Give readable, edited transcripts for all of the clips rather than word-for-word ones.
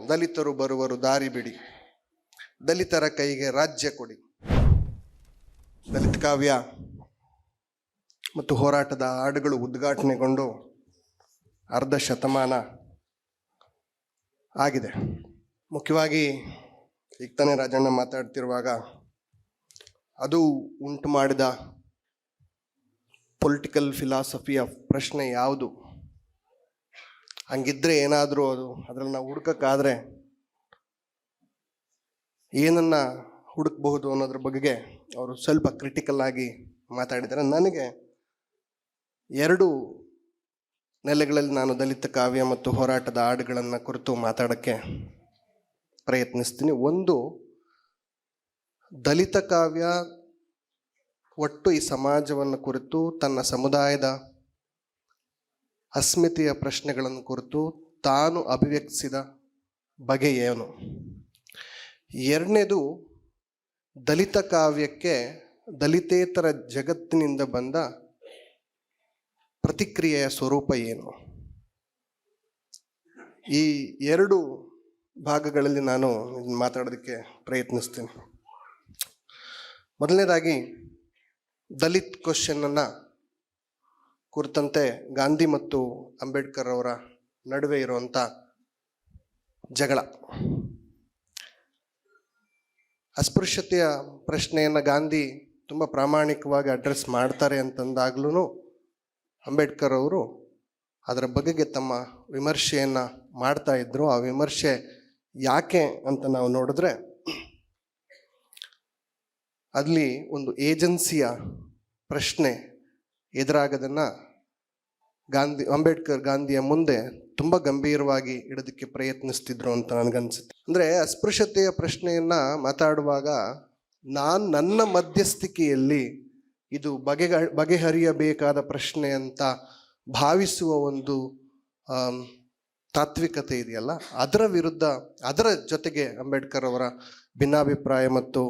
ದಲಿತರು ಬರುವರು ದಾರಿ ಬಿಡಿ, ದಲಿತರ ಕೈಗೆ ರಾಜ್ಯ ಕೊಡಿ. ದಲಿತ ಕಾವ್ಯ ಮತ್ತು ಹೋರಾಟದ ಹಾಡುಗಳು ಉದ್ಘಾಟನೆಗೊಂಡು ಅರ್ಧ ಶತಮಾನ ಆಗಿದೆ. ಮುಖ್ಯವಾಗಿ ಈಗ ತಾನೇ ರಾಜಣ್ಣ ಮಾತಾಡ್ತಿರುವಾಗ ಅದು ಉಂಟು ಮಾಡಿದ ಪೊಲಿಟಿಕಲ್ ಫಿಲಾಸಫಿಯ ಪ್ರಶ್ನೆ ಯಾವುದು, ಹಂಗಿದ್ರೆ ಏನಾದರೂ ಅದರಲ್ಲಿ ನಾವು ಹುಡುಕಕ್ಕಾದ್ರೆ ಏನನ್ನ ಹುಡುಕಬಹುದು ಅನ್ನೋದ್ರ ಬಗ್ಗೆ ಅವರು ಸ್ವಲ್ಪ ಕ್ರಿಟಿಕಲ್ ಆಗಿ ಮಾತಾಡಿದ್ದಾರೆ. ನನಗೆ ಎರಡು ನೆಲೆಗಳಲ್ಲಿ ನಾನು ದಲಿತ ಕಾವ್ಯ ಮತ್ತು ಹೋರಾಟದ ಹಾಡುಗಳನ್ನು ಕುರಿತು ಮಾತಾಡೋಕ್ಕೆ ಪ್ರಯತ್ನಿಸ್ತೀನಿ. ಒಂದು, ದಲಿತ ಕಾವ್ಯ ಒಟ್ಟು ಈ ಸಮಾಜವನ್ನು ಕುರಿತು, ತನ್ನ ಸಮುದಾಯದ ಅಸ್ಮಿತೆಯ ಪ್ರಶ್ನೆಗಳನ್ನು ಕುರಿತು ತಾನು ಅಭಿವ್ಯಕ್ತಿಸಿದ ಬಗೆ ಏನು. ಎರಡನೇದು, ದಲಿತ ಕಾವ್ಯಕ್ಕೆ ದಲಿತೇತರ ಜಗತ್ತಿನಿಂದ ಬಂದ ಪ್ರತಿಕ್ರಿಯೆಯ ಸ್ವರೂಪ ಏನು. ಈ ಎರಡು ಭಾಗಗಳಲ್ಲಿ ನಾನು ಮಾತಾಡೋದಕ್ಕೆ ಪ್ರಯತ್ನಿಸ್ತೀನಿ. ಮೊದಲನೇದಾಗಿ, ದಲಿತ್ ಕ್ವಶನನ್ನು ಕುರಿತಂತೆ ಗಾಂಧಿ ಮತ್ತು ಅಂಬೇಡ್ಕರ್ ಅವರ ನಡುವೆ ಇರುವಂಥ ಜಗಳ. ಅಸ್ಪೃಶ್ಯತೆಯ ಪ್ರಶ್ನೆಯನ್ನು ಗಾಂಧಿ ತುಂಬ ಪ್ರಾಮಾಣಿಕವಾಗಿ ಅಡ್ರೆಸ್ ಮಾಡ್ತಾರೆ ಅಂತಂದಾಗ್ಲೂ ಅಂಬೇಡ್ಕರ್ ಅವರು ಅದರ ಬಗೆಗೆ ತಮ್ಮ ವಿಮರ್ಶೆಯನ್ನು ಮಾಡ್ತಾ ಇದ್ರು. ಆ ವಿಮರ್ಶೆ ಯಾಕೆ ಅಂತ ನಾವು ನೋಡಿದ್ರೆ, ಅಲ್ಲಿ ಒಂದು ಏಜೆನ್ಸಿಯ ಪ್ರಶ್ನೆ ಎದುರಾಗದನ್ನು ಅಂಬೇಡ್ಕರ್ ಗಾಂಧಿಯ ಮುಂದೆ ತುಂಬ ಗಂಭೀರವಾಗಿ ಇಡೋದಕ್ಕೆ ಪ್ರಯತ್ನಿಸ್ತಿದ್ರು ಅಂತ ನನಗನ್ಸುತ್ತೆ. ಅಂದರೆ ಅಸ್ಪೃಶ್ಯತೆಯ ಪ್ರಶ್ನೆಯನ್ನು ಮಾತಾಡುವಾಗ ನನ್ನ ಮಧ್ಯಸ್ಥಿಕೆಯಲ್ಲಿ ಇದು ಬಗೆಹರಿಯಬೇಕಾದ ಪ್ರಶ್ನೆ ಅಂತ ಭಾವಿಸುವ ಒಂದು ತಾತ್ವಿಕತೆ ಇದೆಯಲ್ಲ, ಅದರ ವಿರುದ್ಧ, ಅದರ ಜೊತೆಗೆ ಅಂಬೇಡ್ಕರ್ ಅವರ ಭಿನ್ನಾಭಿಪ್ರಾಯ ಮತ್ತು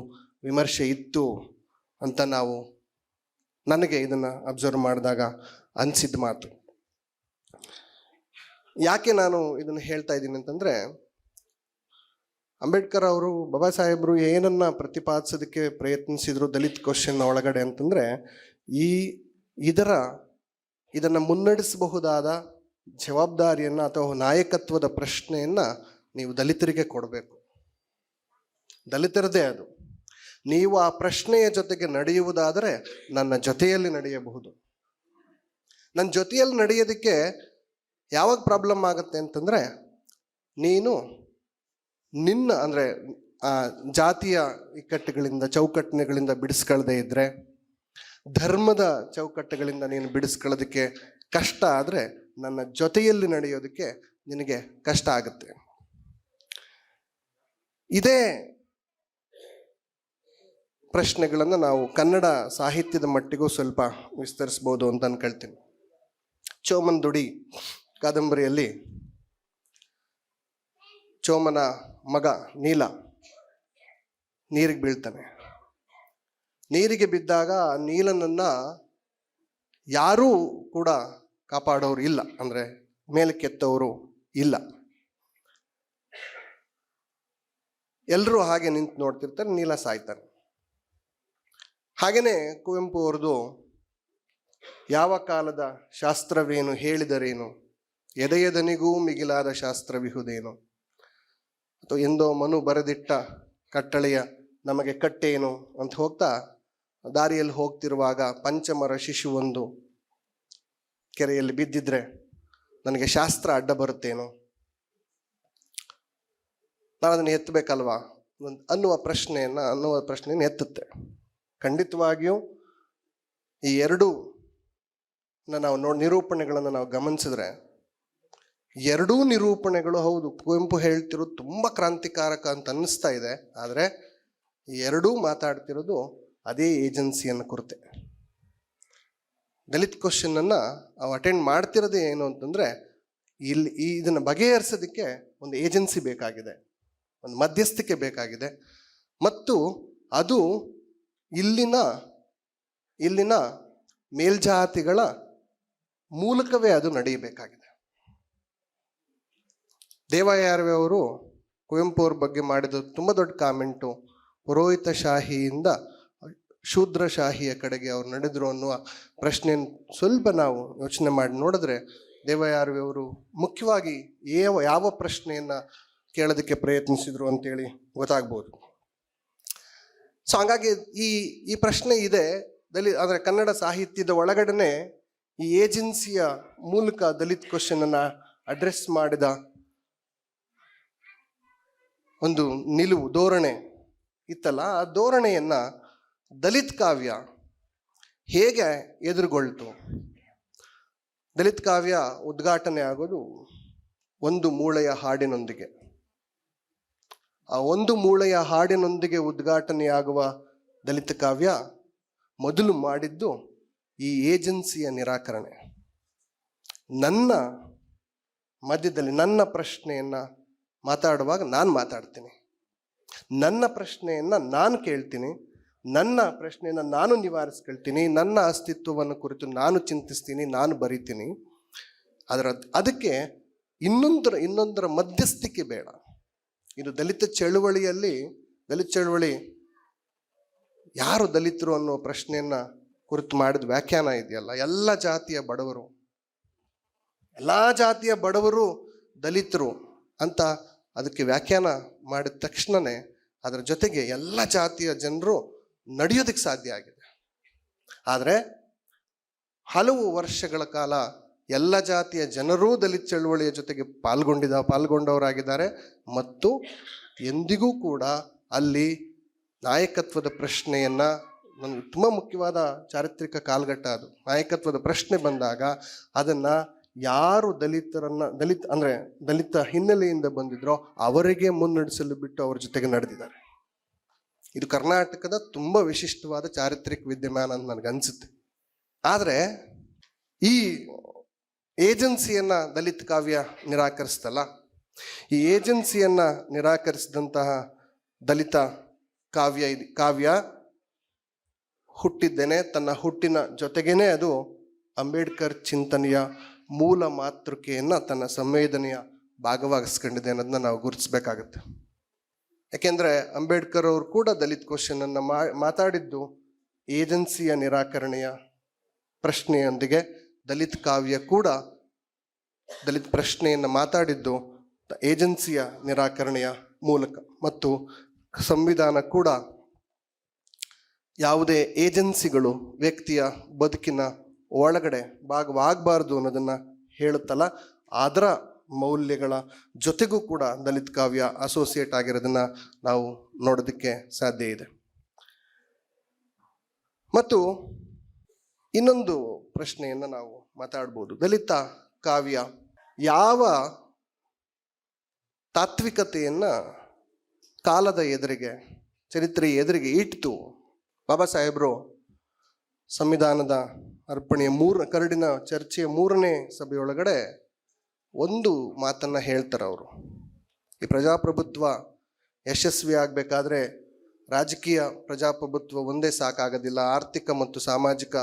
ವಿಮರ್ಶೆ ಇತ್ತು ಅಂತ ನನಗೆ ಇದನ್ನು ಅಬ್ಸರ್ವ್ ಮಾಡಿದಾಗ ಅನಿಸಿದ ಮಾತು. ಯಾಕೆ ನಾನು ಇದನ್ನು ಹೇಳ್ತಾ ಇದ್ದೀನಿ ಅಂತಂದರೆ, ಅಂಬೇಡ್ಕರ್ ಅವರು, ಬಾಬಾ ಸಾಹೇಬರು ಏನನ್ನ ಪ್ರತಿಪಾದಿಸೋದಕ್ಕೆ ಪ್ರಯತ್ನಿಸಿದ್ರು ದಲಿತ್ ಕ್ವಶನ್ ಒಳಗಡೆ ಅಂತಂದರೆ, ಇದನ್ನು ಮುನ್ನಡೆಸಬಹುದಾದ ಜವಾಬ್ದಾರಿಯನ್ನು ಅಥವಾ ನಾಯಕತ್ವದ ಪ್ರಶ್ನೆಯನ್ನು ನೀವು ದಲಿತರಿಗೆ ಕೊಡಬೇಕು. ದಲಿತರದೇ ಅದು. ನೀವು ಆ ಪ್ರಶ್ನೆಯ ಜೊತೆಗೆ ನಡೆಯುವುದಾದರೆ ನನ್ನ ಜೊತೆಯಲ್ಲಿ ನಡೆಯಬಹುದು. ನನ್ನ ಜೊತೆಯಲ್ಲಿ ನಡೆಯೋದಕ್ಕೆ ಯಾವಾಗ ಪ್ರಾಬ್ಲಮ್ ಆಗುತ್ತೆ ಅಂತಂದರೆ, ನೀನು ಅಂದರೆ ಜಾತಿಯ ಇಕ್ಕಟ್ಟುಗಳಿಂದ, ಚೌಕಟ್ಟುಗಳಿಂದ ಬಿಡಿಸ್ಕೊಳ್ಳದೆ ಇದ್ದರೆ, ಧರ್ಮದ ಚೌಕಟ್ಟುಗಳಿಂದ ನೀನು ಬಿಡಿಸ್ಕೊಳ್ಳೋದಕ್ಕೆ ಕಷ್ಟ ಆದರೆ ನನ್ನ ಜೊತೆಯಲ್ಲಿ ನಡೆಯೋದಕ್ಕೆ ನಿನಗೆ ಕಷ್ಟ ಆಗುತ್ತೆ. ಇದೇ ಪ್ರಶ್ನೆಗಳನ್ನು ನಾವು ಕನ್ನಡ ಸಾಹಿತ್ಯದ ಮಟ್ಟಿಗೂ ಸ್ವಲ್ಪ ವಿಸ್ತರಿಸ್ಬೋದು ಅಂತ ಅನ್ಕೊಳ್ತೀನಿ. ಚೋಮನ್ ದುಡಿ ಕಾದಂಬರಿಯಲ್ಲಿ ಚೋಮನ ಮಗ ನೀಲ ನೀರಿಗೆ ಬೀಳ್ತಾನೆ. ನೀರಿಗೆ ಬಿದ್ದಾಗ ನೀಲನನ್ನು ಯಾರೂ ಕೂಡ ಕಾಪಾಡೋರು ಇಲ್ಲ, ಅಂದರೆ ಮೇಲಕ್ಕೆತ್ತವರು ಇಲ್ಲ. ಎಲ್ಲರೂ ಹಾಗೆ ನಿಂತು ನೋಡ್ತಿರ್ತಾರೆ, ನೀಲ ಸಾಯ್ತಾನೆ. ಹಾಗೆಯೇ ಕುವೆಂಪು ಅವ್ರದ್ದು ಯಾವ ಕಾಲದ ಶಾಸ್ತ್ರವೇನು ಹೇಳಿದರೇನು, ಎದೆಯದನಿಗೂ ಮಿಗಿಲಾದ ಶಾಸ್ತ್ರವಿಹುದೇನು, ಅಥವಾ ಎಂದೋ ಮನು ಬರೆದಿಟ್ಟ ಕಟ್ಟಳೆಯ ನಮಗೆ ಕಟ್ಟೇನು ಅಂತ ಹೋಗ್ತಾ ದಾರಿಯಲ್ಲಿ ಹೋಗ್ತಿರುವಾಗ ಪಂಚಮರ ಶಿಶುವೊಂದು ಕೆರೆಯಲ್ಲಿ ಬಿದ್ದಿದ್ರೆ ನನಗೆ ಶಾಸ್ತ್ರ ಅಡ್ಡ ಬರುತ್ತೇನೋ, ನಾವು ಅದನ್ನು ಎತ್ತಬೇಕಲ್ವಾ ಅನ್ನುವ ಪ್ರಶ್ನೆಯನ್ನು ಎತ್ತುತ್ತೆ. ಖಂಡಿತವಾಗಿಯೂ ಈ ಎರಡೂ ನಾವು ನಿರೂಪಣೆಗಳನ್ನು ನಾವು ಗಮನಿಸಿದ್ರೆ, ಎರಡೂ ನಿರೂಪಣೆಗಳು ಹೌದು ಕುವೆಂಪು ಹೇಳ್ತಿರೋದು ತುಂಬ ಕ್ರಾಂತಿಕಾರಕ ಅಂತ ಅನ್ನಿಸ್ತಾ ಇದೆ. ಆದರೆ ಎರಡೂ ಮಾತಾಡ್ತಿರೋದು ಅದೇ ಏಜೆನ್ಸಿಯನ್ನು ಕುರಿತೆ. ದಲಿತ್ ಕ್ವಶನನ್ನು ಅವು ಅಟೆಂಡ್ ಮಾಡ್ತಿರೋದೇ ಏನು ಅಂತಂದರೆ, ಇದನ್ನು ಬಗೆಹರಿಸೋದಕ್ಕೆ ಒಂದು ಏಜೆನ್ಸಿ ಬೇಕಾಗಿದೆ, ಒಂದು ಮಧ್ಯಸ್ಥಿಕೆ ಬೇಕಾಗಿದೆ, ಮತ್ತು ಅದು ಇಲ್ಲಿನ ಮೇಲ್ಜಾತಿಗಳ ಮೂಲಕವೇ ಅದು ನಡೆಯಬೇಕಾಗಿದೆ. ದೇವಯಾರ್ವಿ ಅವರು ಕುವೆಂಪು ಅವ್ರ ಬಗ್ಗೆ ಮಾಡಿದ ತುಂಬ ದೊಡ್ಡ ಕಾಮೆಂಟು, ಪುರೋಹಿತಶಾಹಿಯಿಂದ ಶೂದ್ರಶಾಹಿಯ ಕಡೆಗೆ ಅವ್ರು ನಡೆದ್ರು ಅನ್ನುವ ಪ್ರಶ್ನೆಯನ್ನು ಸ್ವಲ್ಪ ನಾವು ಯೋಚನೆ ಮಾಡಿ ನೋಡಿದ್ರೆ ದೇವಯಾರ್ವಿ ಅವರು ಮುಖ್ಯವಾಗಿ ಯಾವ ಪ್ರಶ್ನೆಯನ್ನು ಕೇಳೋದಕ್ಕೆ ಪ್ರಯತ್ನಿಸಿದ್ರು ಅಂತೇಳಿ ಗೊತ್ತಾಗ್ಬೋದು. ಸೊ ಹಾಗಾಗಿ ಈ ಪ್ರಶ್ನೆ ಇದೆ ಅಂದರೆ ಕನ್ನಡ ಸಾಹಿತ್ಯದ ಒಳಗಡೆ ಈ ಏಜೆನ್ಸಿಯ ಮೂಲಕ ದಲಿತ್ ಕ್ವಶನ್ ಅನ್ನ ಅಡ್ರೆಸ್ ಮಾಡಿದ ಒಂದು ನಿಲುವು ಧೋರಣೆ ಇತ್ತಲ್ಲ, ಆ ಧೋರಣೆಯನ್ನ ದಲಿತ್ ಕಾವ್ಯ ಹೇಗೆ ಎದುರುಗೊಳ್ತು? ದಲಿತ್ ಕಾವ್ಯ ಉದ್ಘಾಟನೆ ಆಗೋದು ಒಂದು ಮೂಳೆಯ ಹಾಡಿನೊಂದಿಗೆ. ಆ ಒಂದು ಮೂಳೆಯ ಹಾಡಿನೊಂದಿಗೆ ಉದ್ಘಾಟನೆಯಾಗುವ ದಲಿತ ಕಾವ್ಯ ಮೊದಲು ಮಾಡಿದ್ದು ಈ ಏಜೆನ್ಸಿಯ ನಿರಾಕರಣೆ. ನನ್ನ ಮಧ್ಯದಲ್ಲಿ ನನ್ನ ಪ್ರಶ್ನೆಯನ್ನು ಮಾತಾಡುವಾಗ ನಾನು ಮಾತಾಡ್ತೀನಿ, ನನ್ನ ಪ್ರಶ್ನೆಯನ್ನು ನಾನು ಕೇಳ್ತೀನಿ, ನನ್ನ ಪ್ರಶ್ನೆಯನ್ನು ನಾನು ನಿವಾರಿಸ್ಕೊಳ್ತೀನಿ, ನನ್ನ ಅಸ್ತಿತ್ವವನ್ನು ಕುರಿತು ನಾನು ಚಿಂತಿಸ್ತೀನಿ, ನಾನು ಬರಿತೀನಿ. ಅದಕ್ಕೆ ಇನ್ನೊಂದರ ಮಧ್ಯಸ್ಥಿಕೆ ಬೇಡ. ಇದು ದಲಿತ ಚಳುವಳಿ ಯಾರು ದಲಿತರು ಅನ್ನೋ ಪ್ರಶ್ನೆಯನ್ನು ಕುರಿತು ಮಾಡಿದ ವ್ಯಾಖ್ಯಾನ ಇದೆಯಲ್ಲ, ಎಲ್ಲ ಜಾತಿಯ ಬಡವರು ದಲಿತರು ಅಂತ ಅದಕ್ಕೆ ವ್ಯಾಖ್ಯಾನ ಮಾಡಿದ ತಕ್ಷಣವೇ ಅದರ ಜೊತೆಗೆ ಎಲ್ಲ ಜಾತಿಯ ಜನರು ನಡೆಯೋದಕ್ಕೆ ಸಾಧ್ಯ ಆಗಿದೆ. ಆದರೆ ಹಲವು ವರ್ಷಗಳ ಕಾಲ ಎಲ್ಲ ಜಾತಿಯ ಜನರೂ ದಲಿತ ಚಳುವಳಿಯ ಜೊತೆಗೆ ಪಾಲ್ಗೊಂಡವರಾಗಿದ್ದಾರೆ ಮತ್ತು ಎಂದಿಗೂ ಕೂಡ ಅಲ್ಲಿ ನಾಯಕತ್ವದ ಪ್ರಶ್ನೆಯನ್ನು, ನನಗೆ ತುಂಬ ಮುಖ್ಯವಾದ ಚಾರಿತ್ರಿಕ ಕಾಲಘಟ್ಟ ಅದು. ನಾಯಕತ್ವದ ಪ್ರಶ್ನೆ ಬಂದಾಗ ಅದನ್ನು ಯಾರು ದಲಿತ ಹಿನ್ನೆಲೆಯಿಂದ ಬಂದಿದ್ರೋ ಅವರಿಗೆ ಮುನ್ನಡೆಸಲು ಬಿಟ್ಟು ಅವ್ರ ಜೊತೆಗೆ ನಡೆದಿದ್ದಾರೆ. ಇದು ಕರ್ನಾಟಕದ ತುಂಬ ವಿಶಿಷ್ಟವಾದ ಚಾರಿತ್ರಿಕ ವಿದ್ಯಮಾನ ಅಂತ ನನಗನ್ಸುತ್ತೆ. ಆದರೆ ಈ ಏಜೆನ್ಸಿಯನ್ನ ದಲಿತ ಕಾವ್ಯ ನಿರಾಕರಿಸ್ತಲ್ಲ, ಈ ಏಜೆನ್ಸಿಯನ್ನ ನಿರಾಕರಿಸಿದಂತಹ ದಲಿತ ಕಾವ್ಯ ಹುಟ್ಟಿದ್ದೇನೆ, ತನ್ನ ಹುಟ್ಟಿನ ಜೊತೆಗೇನೆ ಅದು ಅಂಬೇಡ್ಕರ್ ಚಿಂತನೆಯ ಮೂಲ ಮಾತೃಕೆಯನ್ನು ತನ್ನ ಸಂವೇದನೆಯ ಭಾಗವಾಗಿಸ್ಕೊಂಡಿದೆ ಅನ್ನೋದನ್ನ ನಾವು ಗುರುತಿಸ್ಬೇಕಾಗತ್ತೆ. ಯಾಕೆಂದರೆ ಅಂಬೇಡ್ಕರ್ ಅವರು ಕೂಡ ದಲಿತ್ ಕ್ವಶನ್ ಅನ್ನು ಮಾತಾಡಿದ್ದು ಏಜೆನ್ಸಿಯ ನಿರಾಕರಣೆಯ ಪ್ರಶ್ನೆಯೊಂದಿಗೆ, ದಲಿತ್ ಕಾವ್ಯ ಕೂಡ ದಲಿತ್ ಪ್ರಶ್ನೆಯನ್ನು ಮಾತಾಡಿದ್ದು ಏಜೆನ್ಸಿಯ ನಿರಾಕರಣೆಯ ಮೂಲಕ. ಮತ್ತು ಸಂವಿಧಾನ ಕೂಡ ಯಾವುದೇ ಏಜೆನ್ಸಿಗಳು ವ್ಯಕ್ತಿಯ ಬದುಕಿನ ಒಳಗಡೆ ಭಾಗವಾಗಬಾರ್ದು ಅನ್ನೋದನ್ನು ಹೇಳುತ್ತಲ್ಲ, ಅದರ ಮೌಲ್ಯಗಳ ಜೊತೆಗೂ ಕೂಡ ದಲಿತ್ ಕಾವ್ಯ ಅಸೋಸಿಯೇಟ್ ಆಗಿರೋದನ್ನು ನಾವು ನೋಡೋದಕ್ಕೆ ಸಾಧ್ಯ ಇದೆ. ಮತ್ತು ಇನ್ನೊಂದು ಪ್ರಶ್ನೆಯನ್ನು ನಾವು ಮಾತಾಡ್ಬೋದು. ದಲಿತ ಕಾವ್ಯ ಯಾವ ತಾತ್ವಿಕತೆಯನ್ನು ಕಾಲದ ಎದುರಿಗೆ, ಚರಿತ್ರೆಯ ಎದುರಿಗೆ ಇಟ್ಟಿತು? ಬಾಬಾ ಸಾಹೇಬರು ಸಂವಿಧಾನದ ಅರ್ಪಣೆಯ ಕರಡಿನ ಚರ್ಚೆಯ 3ನೇ ಸಭೆಯೊಳಗಡೆ ಒಂದು ಮಾತನ್ನು ಹೇಳ್ತಾರೆ ಅವರು. ಈ ಪ್ರಜಾಪ್ರಭುತ್ವ ಯಶಸ್ವಿ ಆಗಬೇಕಾದ್ರೆ ರಾಜಕೀಯ ಪ್ರಜಾಪ್ರಭುತ್ವ ಒಂದೇ ಸಾಕಾಗೋದಿಲ್ಲ, ಆರ್ಥಿಕ ಮತ್ತು ಸಾಮಾಜಿಕ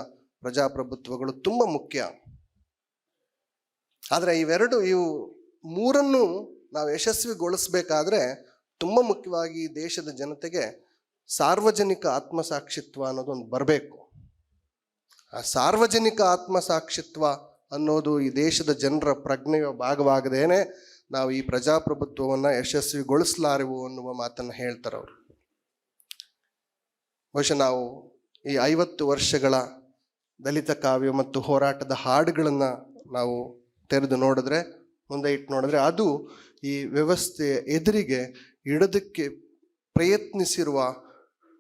ಪ್ರಜಾಪ್ರಭುತ್ವಗಳು ತುಂಬ ಮುಖ್ಯ. ಆದರೆ ಇವು ಮೂರನ್ನು ನಾವು ಯಶಸ್ವಿಗೊಳಿಸ್ಬೇಕಾದ್ರೆ ತುಂಬ ಮುಖ್ಯವಾಗಿ ದೇಶದ ಜನತೆಗೆ ಸಾರ್ವಜನಿಕ ಆತ್ಮಸಾಕ್ಷಿತ್ವ ಅನ್ನೋದೊಂದು ಬರಬೇಕು. ಆ ಸಾರ್ವಜನಿಕ ಆತ್ಮಸಾಕ್ಷಿತ್ವ ಅನ್ನೋದು ಈ ದೇಶದ ಜನರ ಪ್ರಜ್ಞೆಯ ಭಾಗವಾಗದೇನೆ ನಾವು ಈ ಪ್ರಜಾಪ್ರಭುತ್ವವನ್ನು ಯಶಸ್ವಿಗೊಳಿಸಲಾರೆವು ಅನ್ನುವ ಮಾತನ್ನು ಹೇಳ್ತಾರೆ ಅವರು. ಬಹುಶಃ ನಾವು ಈ 50 ವರ್ಷಗಳ ದಲಿತ ಕಾವ್ಯ ಮತ್ತು ಹೋರಾಟದ ಹಾಡುಗಳನ್ನು ನಾವು ತೆರೆದು ನೋಡಿದ್ರೆ, ಮುಂದೆ ಇಟ್ಟು ನೋಡಿದ್ರೆ, ಅದು ಈ ವ್ಯವಸ್ಥೆಯ ಎದುರಿಗೆ ಇಡೋದಕ್ಕೆ ಪ್ರಯತ್ನಿಸಿರುವ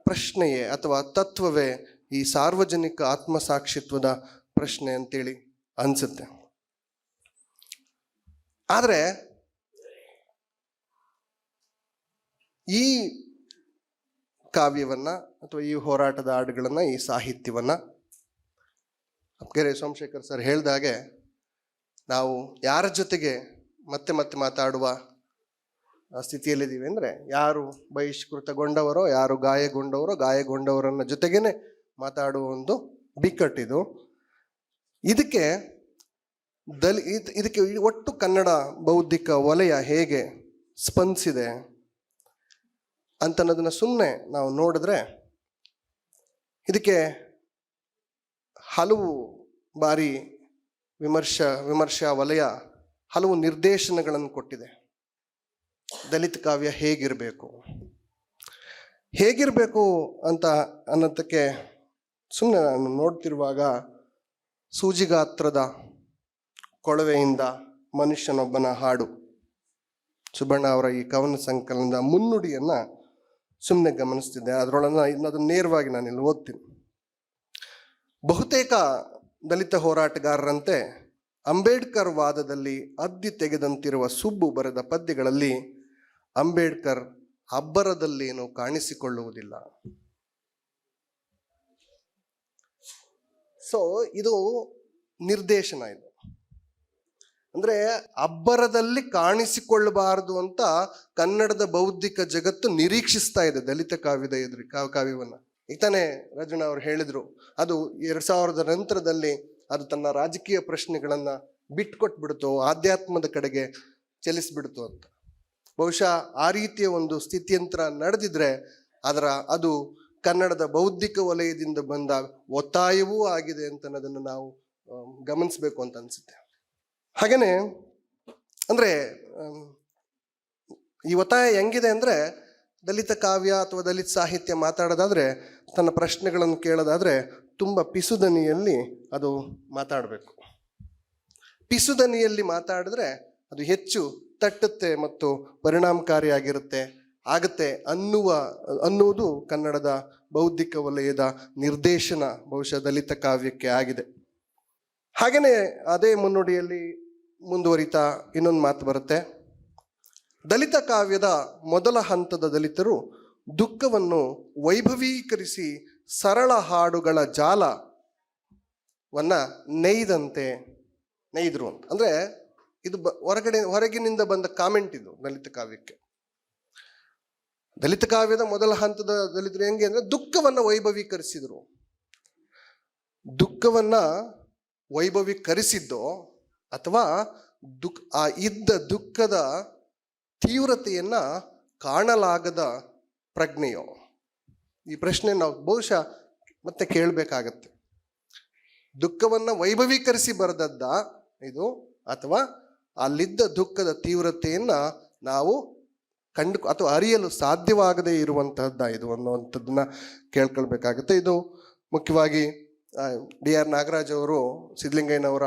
ಪ್ರಶ್ನೆಯೇ ಅಥವಾ ತತ್ವವೇ ಈ ಸಾರ್ವಜನಿಕ ಆತ್ಮಸಾಕ್ಷಿತ್ವದ ಪ್ರಶ್ನೆ ಅಂತೇಳಿ ಅನ್ಸುತ್ತೆ. ಆದರೆ ಈ ಕಾವ್ಯವನ್ನ ಅಥವಾ ಈ ಹೋರಾಟದ ಹಾಡುಗಳನ್ನ, ಈ ಸಾಹಿತ್ಯವನ್ನ ಅಪ್ಗೆರೆ ಸೋಮಶೇಖರ್ ಸರ್ ಹೇಳ್ದಾಗೆ ನಾವು ಯಾರ ಜೊತೆಗೆ ಮತ್ತೆ ಮತ್ತೆ ಮಾತಾಡುವ ಸ್ಥಿತಿಯಲ್ಲಿದ್ದೀವಿ ಅಂದರೆ, ಯಾರು ಬಹಿಷ್ಕೃತಗೊಂಡವರೋ, ಯಾರು ಗಾಯಗೊಂಡವರನ್ನ ಜೊತೆಗೇನೆ ಮಾತಾಡುವ ಒಂದು ಬಿಕ್ಕಟ್ಟಿದು. ಇದಕ್ಕೆ ಒಟ್ಟು ಕನ್ನಡ ಬೌದ್ಧಿಕ ವಲಯ ಹೇಗೆ ಸ್ಪಂದಿಸಿದೆ ಅಂತನ್ನೋದನ್ನು ಸುಮ್ಮನೆ ನಾವು ನೋಡಿದ್ರೆ ಇದಕ್ಕೆ ಹಲವು ಬಾರಿ ವಿಮರ್ಶಾ ವಲಯ ಹಲವು ನಿರ್ದೇಶನಗಳನ್ನು ಕೊಟ್ಟಿದೆ. ದಲಿತ ಕಾವ್ಯ ಹೇಗಿರಬೇಕು ಅಂತ ಅನ್ನೋದಕ್ಕೆ ಸುಮ್ಮನೆ ನಾನು ನೋಡ್ತಿರುವಾಗ ಸೂಜಿಗಾತ್ರದ ಕೊಳವೆಯಿಂದ ಮನುಷ್ಯನೊಬ್ಬನ ಹಾಡು, ಸುಬ್ಬಣ್ಣ ಅವರ ಈ ಕವನ ಸಂಕಲನದ ಮುನ್ನುಡಿಯನ್ನು ಸುಮ್ಮನೆ ಗಮನಿಸ್ತಿದ್ದೆ. ಅದರೊಳಗೆ ಅದನ್ನು ನೇರವಾಗಿ ನಾನಿಲ್ಲಿ ಓದ್ತೀನಿ. ಬಹುತೇಕ ದಲಿತ ಹೋರಾಟಗಾರರಂತೆ ಅಂಬೇಡ್ಕರ್ ವಾದದಲ್ಲಿ ಅದ್ದಿ ತೆಗೆದಂತಿರುವ ಸುಬ್ಬು ಬರೆದ ಪದ್ಯಗಳಲ್ಲಿ ಅಂಬೇಡ್ಕರ್ ಅಬ್ಬರದಲ್ಲೇನು ಕಾಣಿಸಿಕೊಳ್ಳುವುದಿಲ್ಲ. ಸೊ ಇದು ನಿರ್ದೇಶನ. ಇದು ಅಂದ್ರೆ ಅಬ್ಬರದಲ್ಲಿ ಕಾಣಿಸಿಕೊಳ್ಳಬಾರದು ಅಂತ ಕನ್ನಡದ ಬೌದ್ಧಿಕ ಜಗತ್ತು ನಿರೀಕ್ಷಿಸ್ತಾ ಇದೆ ದಲಿತ ಕಾವ್ಯದ ಕಾವ್ಯವನ್ನ. ಈಗ ತಾನೇ ರಾಜಣ್ಣ ಅವರು ಹೇಳಿದ್ರು, ಅದು 2000 ನಂತರದಲ್ಲಿ ಅದು ತನ್ನ ರಾಜಕೀಯ ಪ್ರಶ್ನೆಗಳನ್ನ ಬಿಟ್ಕೊಟ್ಬಿಡ್ತು, ಆಧ್ಯಾತ್ಮದ ಕಡೆಗೆ ಚಲಿಸ್ಬಿಡ್ತು ಅಂತ. ಬಹುಶಃ ಆ ರೀತಿಯ ಒಂದು ಸ್ಥಿತಿಯಂತ್ರ ನಡೆದಿದ್ರೆ ಅದು ಕನ್ನಡದ ಬೌದ್ಧಿಕ ವಲಯದಿಂದ ಬಂದ ಒತ್ತಾಯವೂ ಆಗಿದೆ ಅಂತ ಅನ್ನೋದನ್ನು ನಾವು ಗಮನಿಸ್ಬೇಕು ಅಂತ ಅನ್ಸುತ್ತೆ. ಹಾಗೇನೆ ಅಂದ್ರೆ ಈ ಒತ್ತಾಯ ಹೆಂಗಿದೆ ಅಂದ್ರೆ, ದಲಿತ ಕಾವ್ಯ ಅಥವಾ ದಲಿತ ಸಾಹಿತ್ಯ ಮಾತಾಡೋದಾದ್ರೆ, ತನ್ನ ಪ್ರಶ್ನೆಗಳನ್ನು ಕೇಳೋದಾದ್ರೆ ತುಂಬ ಪಿಸುದನಿಯಲ್ಲಿ ಅದು ಮಾತಾಡಬೇಕು. ಪಿಸುದನಿಯಲ್ಲಿ ಮಾತಾಡಿದ್ರೆ ಅದು ಹೆಚ್ಚು ತಟ್ಟುತ್ತೆ ಮತ್ತು ಪರಿಣಾಮಕಾರಿಯಾಗಿರುತ್ತೆ ಆಗುತ್ತೆ ಅನ್ನುವುದು ಕನ್ನಡದ ಬೌದ್ಧಿಕ ವಲಯದ ನಿರ್ದೇಶನ ಬಹುಶಃ ದಲಿತ ಕಾವ್ಯಕ್ಕೆ ಆಗಿದೆ. ಹಾಗೇನೆ ಅದೇ ಮುನ್ನುಡಿಯಲ್ಲಿ ಮುಂದುವರಿತಾ ಇನ್ನೊಂದು ಮಾತು ಬರುತ್ತೆ. ದಲಿತ ಕಾವ್ಯದ ಮೊದಲ ಹಂತದ ದಲಿತರು ದುಃಖವನ್ನು ವೈಭವೀಕರಿಸಿ ಸರಳ ಹಾಡುಗಳ ಜಾಲವನ್ನ ನೇಯ್ದರು ಅಂತ. ಅಂದ್ರೆ ಇದು ಹೊರಗಿನಿಂದ ಬಂದ ಕಾಮೆಂಟ್ ಇದು ದಲಿತ ಕಾವ್ಯಕ್ಕೆ. ದಲಿತ ಕಾವ್ಯದ ಮೊದಲ ಹಂತದ ದಲಿತರು ಹೆಂಗೆ ಅಂದ್ರೆ ದುಃಖವನ್ನ ವೈಭವೀಕರಿಸಿದ್ರು. ದುಃಖವನ್ನ ವೈಭವೀಕರಿಸಿದ್ದೋ ಅಥವಾ ಇದ್ದ ದುಃಖದ ತೀವ್ರತೆಯನ್ನ ಕಾಣಲಾಗದ ಪ್ರಜ್ಞೆಯೋ? ಈ ಪ್ರಶ್ನೆ ನಾವು ಬಹುಶಃ ಮತ್ತೆ ಕೇಳಬೇಕಾಗತ್ತೆ. ದುಃಖವನ್ನ ವೈಭವೀಕರಿಸಿ ಬರೆದದ್ದ ಇದು, ಅಥವಾ ಅಲ್ಲಿದ್ದ ದುಃಖದ ತೀವ್ರತೆಯನ್ನ ನಾವು ಅಥವಾ ಅರಿಯಲು ಸಾಧ್ಯವಾಗದೇ ಇರುವಂತಹದ್ದ ಇದು ಅನ್ನುವಂಥದ್ದನ್ನ ಕೇಳ್ಕೊಳ್ಬೇಕಾಗತ್ತೆ. ಇದು ಮುಖ್ಯವಾಗಿ D.R. ನಾಗರಾಜ್ ಅವರು ಸಿದ್ಧಲಿಂಗಯ್ಯನವರ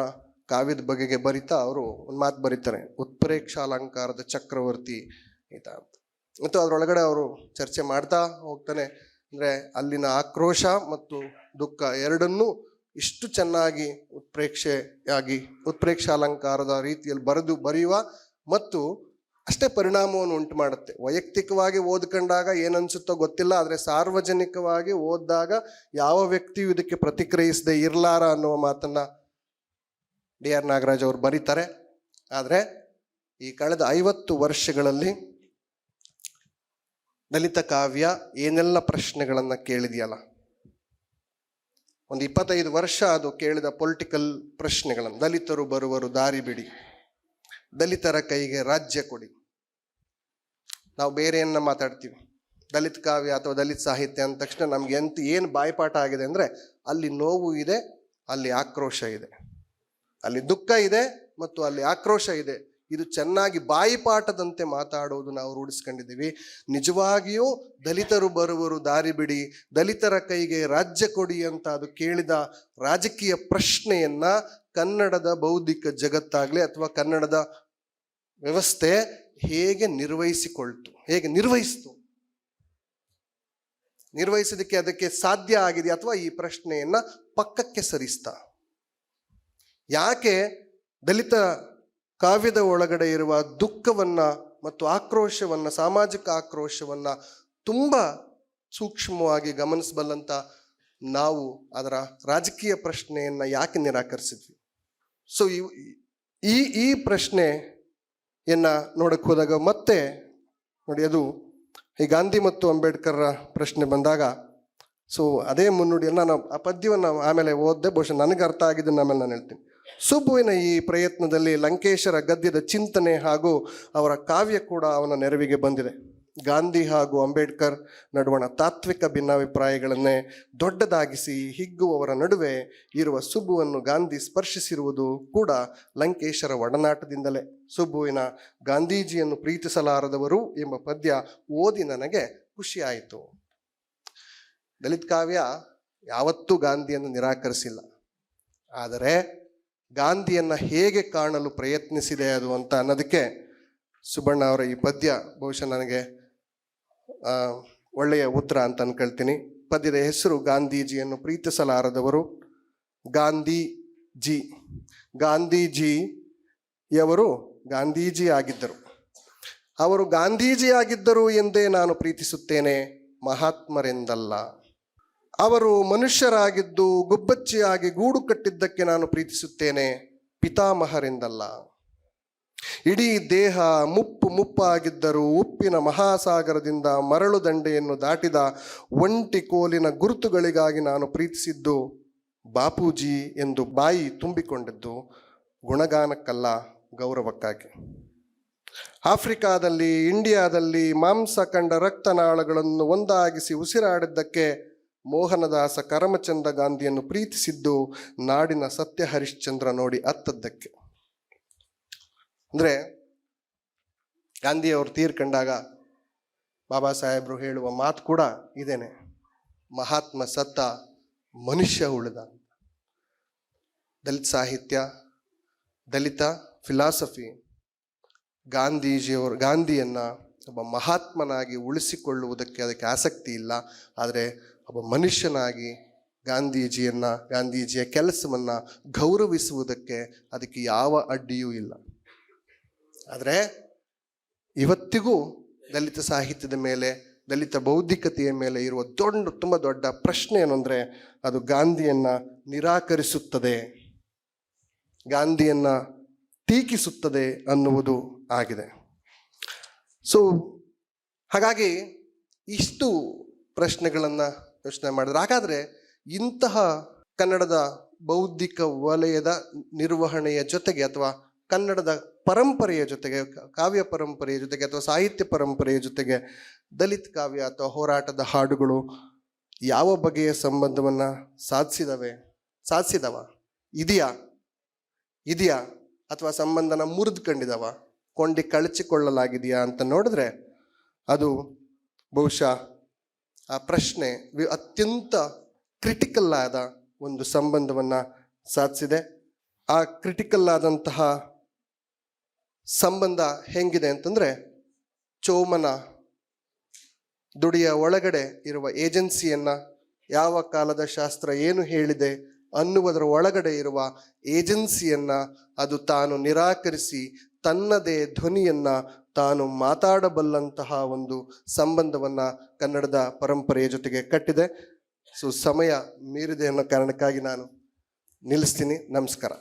ಕಾವ್ಯದ ಬಗೆಗೆ ಬರಿತಾ ಅವರು ಒಂದು ಮಾತು ಬರೀತಾರೆ, ಉತ್ಪ್ರೇಕ್ಷಾಲಂಕಾರದ ಚಕ್ರವರ್ತಿ ಅಂತ. ಮತ್ತು ಅದರೊಳಗಡೆ ಅವರು ಚರ್ಚೆ ಮಾಡ್ತಾ ಹೋಗ್ತಾನೆ. ಅಂದ್ರೆ ಅಲ್ಲಿನ ಆಕ್ರೋಶ ಮತ್ತು ದುಃಖ ಎರಡನ್ನೂ ಇಷ್ಟು ಚೆನ್ನಾಗಿ ಉತ್ಪ್ರೇಕ್ಷಾಲಂಕಾರದ ರೀತಿಯಲ್ಲಿ ಬರೆಯುವ ಮತ್ತು ಅಷ್ಟೇ ಪರಿಣಾಮವನ್ನು ಉಂಟು ಮಾಡುತ್ತೆ. ವೈಯಕ್ತಿಕವಾಗಿ ಓದ್ಕೊಂಡಾಗ ಏನನ್ಸುತ್ತೋ ಗೊತ್ತಿಲ್ಲ, ಆದರೆ ಸಾರ್ವಜನಿಕವಾಗಿ ಓದಿದಾಗ ಯಾವ ವ್ಯಕ್ತಿಯು ಇದಕ್ಕೆ ಪ್ರತಿಕ್ರಿಯಿಸದೆ ಇರಲಾರ ಅನ್ನುವ ಮಾತನ್ನ D.R. ನಾಗರಾಜ್ ಅವರು ಬರೀತಾರೆ. ಆದರೆ ಈ ಕಳೆದ 50 ವರ್ಷಗಳಲ್ಲಿ ದಲಿತ ಕಾವ್ಯ ಏನೆಲ್ಲ ಪ್ರಶ್ನೆಗಳನ್ನ ಕೇಳಿದೆಯಲ್ಲ, ಒಂದು 25 ವರ್ಷ ಅದು ಕೇಳಿದ ಪೊಲಿಟಿಕಲ್ ಪ್ರಶ್ನೆಗಳನ್ನು, ದಲಿತರು ಬರುವರು ದಾರಿ ಬಿಡಿ, ದಲಿತರ ಕೈಗೆ ರಾಜ್ಯ ಕೊಡಿ. ನಾವು ಬೇರೆಯನ್ನ ಮಾತಾಡ್ತೀವಿ, ದಲಿತ ಕಾವ್ಯ ಅಥವಾ ದಲಿತ ಸಾಹಿತ್ಯ ಅಂದ ತಕ್ಷಣ ನಮ್ಗೆ ಏನು ಬಾಯ್ಪಾಠ ಆಗಿದೆ ಅಂದ್ರೆ, ಅಲ್ಲಿ ನೋವು ಇದೆ, ಅಲ್ಲಿ ಆಕ್ರೋಶ ಇದೆ, ಅಲ್ಲಿ ದುಃಖ ಇದೆ ಮತ್ತು ಅಲ್ಲಿ ಆಕ್ರೋಶ ಇದೆ. ಇದು ಚೆನ್ನಾಗಿ ಬಾಯಿಪಾಠದಂತೆ ಮಾತಾಡುವುದು ನಾವು ರೂಢಿಸ್ಕೊಂಡಿದ್ದೀವಿ. ನಿಜವಾಗಿಯೂ ದಲಿತರು ಬರುವರು ದಾರಿ ಬಿಡಿ, ದಲಿತರ ಕೈಗೆ ರಾಜ್ಯ ಕೊಡಿ ಅಂತ ಅದು ಕೇಳಿದ ರಾಜಕೀಯ ಪ್ರಶ್ನೆಯನ್ನ ಕನ್ನಡದ ಬೌದ್ಧಿಕ ಜಗತ್ತಾಗ್ಲಿ ಅಥವಾ ಕನ್ನಡದ ವ್ಯವಸ್ಥೆ ಹೇಗೆ ನಿರ್ವಹಿಸೋದಕ್ಕೆ ಅದಕ್ಕೆ ಸಾಧ್ಯ ಆಗಿದೆ ಅಥವಾ ಈ ಪ್ರಶ್ನೆಯನ್ನ ಪಕ್ಕಕ್ಕೆ ಸರಿಸ್ತಾ? ಯಾಕೆ ದಲಿತ ಕಾವ್ಯದ ಒಳಗಡೆ ಇರುವ ದುಃಖವನ್ನ ಮತ್ತು ಆಕ್ರೋಶವನ್ನ, ಸಾಮಾಜಿಕ ಆಕ್ರೋಶವನ್ನ ತುಂಬಾ ಸೂಕ್ಷ್ಮವಾಗಿ ಗಮನಿಸಬಲ್ಲಂತ ನಾವು ಅದರ ರಾಜಕೀಯ ಪ್ರಶ್ನೆಯನ್ನ ಯಾಕೆ ನಿರಾಕರಿಸಿದ್ವಿ? ಸೊ ಈ ಪ್ರಶ್ನೆಯನ್ನ ನೋಡಕ್ ಹೋದಾಗ ಮತ್ತೆ ನೋಡಿ, ಅದು ಈ ಗಾಂಧಿ ಮತ್ತು ಅಂಬೇಡ್ಕರ್ ಪ್ರಶ್ನೆ ಬಂದಾಗ, ಸೊ ಅದೇ ಮುನ್ನುಡಿಯನ್ನು ನಾನು ಆ ಪದ್ಯವನ್ನು ಆಮೇಲೆ ಓದಿದೆ, ಬಹುಶಃ ನನಗೆ ಅರ್ಥ ಆಗಿದ್ದನ್ನು ಆಮೇಲೆ ನಾನು ಹೇಳ್ತೀನಿ. ಸುಬ್ಬುವಿನ ಈ ಪ್ರಯತ್ನದಲ್ಲಿ ಲಂಕೇಶರ ಗದ್ಯದ ಚಿಂತನೆ ಹಾಗೂ ಅವರ ಕಾವ್ಯ ಕೂಡ ಅವನ ನೆರವಿಗೆ ಬಂದಿದೆ. ಗಾಂಧಿ ಹಾಗೂ ಅಂಬೇಡ್ಕರ್ ನಡುವಣ ತಾತ್ವಿಕ ಭಿನ್ನಾಭಿಪ್ರಾಯಗಳನ್ನೇ ದೊಡ್ಡದಾಗಿಸಿ ಹಿಗ್ಗುವವರ ನಡುವೆ ಇರುವ ಸುಬ್ಬುವನ್ನು ಗಾಂಧಿ ಸ್ಪರ್ಶಿಸಿರುವುದು ಕೂಡ ಲಂಕೇಶರ ಒಡನಾಟದಿಂದಲೇ. ಸುಬ್ಬುವಿನ ಗಾಂಧೀಜಿಯನ್ನು ಪ್ರೀತಿಸಲಾರದವರು ಎಂಬ ಪದ್ಯ ಓದಿ ನನಗೆ ಖುಷಿಯಾಯಿತು. ದಲಿತ ಕಾವ್ಯ ಯಾವತ್ತೂ ಗಾಂಧಿಯನ್ನು ನಿರಾಕರಿಸಿಲ್ಲ, ಆದರೆ ಗಾಂಧಿಯನ್ನು ಹೇಗೆ ಕಾಣಲು ಪ್ರಯತ್ನಿಸಿದೆ ಅದು ಅಂತ ಅನ್ನೋದಕ್ಕೆ ಸುಬ್ಬಣ್ಣ ಅವರ ಈ ಪದ್ಯ ಬಹುಶಃ ನನಗೆ ಒಳ್ಳೆಯ ಉತ್ತರ ಅಂತ ಅನ್ಕೊಳ್ತೀನಿ. ಪದ್ಯದ ಹೆಸರು ಗಾಂಧೀಜಿಯನ್ನು ಪ್ರೀತಿಸಲಾರದವರು. ಗಾಂಧೀಜಿಯವರು ಗಾಂಧೀಜಿ ಆಗಿದ್ದರು. ಅವರು ಗಾಂಧೀಜಿ ಆಗಿದ್ದರು ಎಂದೇ ನಾನು ಪ್ರೀತಿಸುತ್ತೇನೆ, ಮಹಾತ್ಮರೆಂದಲ್ಲ. ಅವರು ಮನುಷ್ಯರಾಗಿದ್ದು ಗುಬ್ಬಚ್ಚಿಯಾಗಿ ಗೂಡು ಕಟ್ಟಿದ್ದಕ್ಕೆ ನಾನು ಪ್ರೀತಿಸುತ್ತೇನೆ, ಪಿತಾಮಹರೆಂದಲ್ಲ. ಇಡೀ ದೇಹ ಮುಪ್ಪಾಗಿದ್ದರೂ ಉಪ್ಪಿನ ಮಹಾಸಾಗರದಿಂದ ಮರಳು ದಂಡೆಯನ್ನು ದಾಟಿದ ಒಂಟಿ ಕೋಲಿನ ಗುರುತುಗಳಿಗಾಗಿ ನಾನು ಪ್ರೀತಿಸಿದ್ದು, ಬಾಪೂಜಿ ಎಂದು ಬಾಯಿ ತುಂಬಿಕೊಂಡಿದ್ದು ಗುಣಗಾನಕ್ಕಲ್ಲ, ಗೌರವಕ್ಕಾಗಿ. ಆಫ್ರಿಕಾದಲ್ಲಿ, ಇಂಡಿಯಾದಲ್ಲಿ ಮಾಂಸ ಕಂಡ ರಕ್ತನಾಳಗಳನ್ನು ಒಂದಾಗಿಸಿ ಉಸಿರಾಡಿದ್ದಕ್ಕೆ ಮೋಹನದಾಸ ಕರಮಚಂದ ಗಾಂಧಿಯನ್ನು ಪ್ರೀತಿಸಿದ್ದು, ನಾಡಿನ ಸತ್ಯ ಹರಿಶ್ಚಂದ್ರ ನೋಡಿ ಅತ್ತದ್ದಕ್ಕೆ. ಅಂದರೆ ಗಾಂಧಿಯವರು ತೀರ್ಕೊಂಡಾಗ ಬಾಬಾ ಸಾಹೇಬರು ಹೇಳುವ ಮಾತು ಕೂಡ ಇದೇನೆ, ಮಹಾತ್ಮ ಸತ್ತ, ಮನುಷ್ಯ ಉಳಿದ. ದಲಿತ ಸಾಹಿತ್ಯ, ದಲಿತ ಫಿಲಾಸಫಿ ಗಾಂಧಿಯನ್ನು ಒಬ್ಬ ಮಹಾತ್ಮನಾಗಿ ಉಳಿಸಿಕೊಳ್ಳುವುದಕ್ಕೆ ಅದಕ್ಕೆ ಆಸಕ್ತಿ ಇಲ್ಲ, ಆದರೆ ಒಬ್ಬ ಮನುಷ್ಯನಾಗಿ ಗಾಂಧೀಜಿಯ ಕೆಲಸವನ್ನು ಗೌರವಿಸುವುದಕ್ಕೆ ಅದಕ್ಕೆ ಯಾವ ಅಡ್ಡಿಯೂ ಇಲ್ಲ. ಆದರೆ ಇವತ್ತಿಗೂ ದಲಿತ ಸಾಹಿತ್ಯದ ಮೇಲೆ, ದಲಿತ ಬೌದ್ಧಿಕತೆಯ ಮೇಲೆ ಇರುವ ತುಂಬ ದೊಡ್ಡ ಪ್ರಶ್ನೆ ಏನು ಅಂದರೆ, ಅದು ಗಾಂಧಿಯನ್ನು ನಿರಾಕರಿಸುತ್ತದೆ, ಗಾಂಧಿಯನ್ನು ಟೀಕಿಸುತ್ತದೆ ಅನ್ನುವುದು ಆಗಿದೆ. ಸೊ ಹಾಗಾಗಿ ಇಷ್ಟು ಪ್ರಶ್ನೆಗಳನ್ನು ಯೋಚನೆ ಮಾಡಿದ್ರೆ, ಹಾಗಾದರೆ ಇಂತಹ ಕನ್ನಡದ ಬೌದ್ಧಿಕ ವಲಯದ ನಿರ್ವಹಣೆಯ ಜೊತೆಗೆ ಅಥವಾ ಕನ್ನಡದ ಪರಂಪರೆಯ ಜೊತೆಗೆ, ಕಾವ್ಯ ಪರಂಪರೆಯ ಜೊತೆಗೆ ಅಥವಾ ಸಾಹಿತ್ಯ ಪರಂಪರೆಯ ಜೊತೆಗೆ ದಲಿತ ಕಾವ್ಯ ಅಥವಾ ಹೋರಾಟದ ಹಾಡುಗಳು ಯಾವ ಬಗೆಯ ಸಂಬಂಧವನ್ನು ಸಾಧಿಸಿದವ ಇದೆಯಾ ಅಥವಾ ಸಂಬಂಧನ ಮುರಿದುಕೊಂಡಿದವ, ಕಳಚಿಕೊಳ್ಳಲಾಗಿದೆಯಾ ಅಂತ ನೋಡಿದ್ರೆ ಅದು ಬಹುಶಃ ಆ ಪ್ರಶ್ನೆ ಅತ್ಯಂತ ಕ್ರಿಟಿಕಲ್ ಆದ ಒಂದು ಸಂಬಂಧವನ್ನು ಸಾಧಿಸಿದೆ. ಆ ಕ್ರಿಟಿಕಲ್ ಆದಂತಹ ಸಂಬಂಧ ಹೆಂಗಿದೆ ಅಂತಂದರೆ, ಚೋಮನ ದುಡಿಯ ಒಳಗಡೆ ಇರುವ ಏಜೆನ್ಸಿಯನ್ನು, ಯಾವ ಕಾಲದ ಶಾಸ್ತ್ರ ಏನು ಹೇಳಿದೆ ಅನ್ನುವುದರ ಒಳಗಡೆ ಇರುವ ಏಜೆನ್ಸಿಯನ್ನು ಅದು ತಾನು ನಿರಾಕರಿಸಿ ತನ್ನದೇ ಧ್ವನಿಯನ್ನು ತಾನು ಮಾತಾಡಬಲ್ಲಂತಹ ಒಂದು ಸಂಬಂಧವನ್ನು ಕನ್ನಡದ ಪರಂಪರೆಯ ಜೊತೆಗೆ ಕಟ್ಟಿದೆ. ಸೊ ಸಮಯ ಮೀರಿದೆ ಅನ್ನೋ ಕಾರಣಕ್ಕಾಗಿ ನಾನು ನಿಲ್ಲಿಸ್ತೀನಿ. ನಮಸ್ಕಾರ.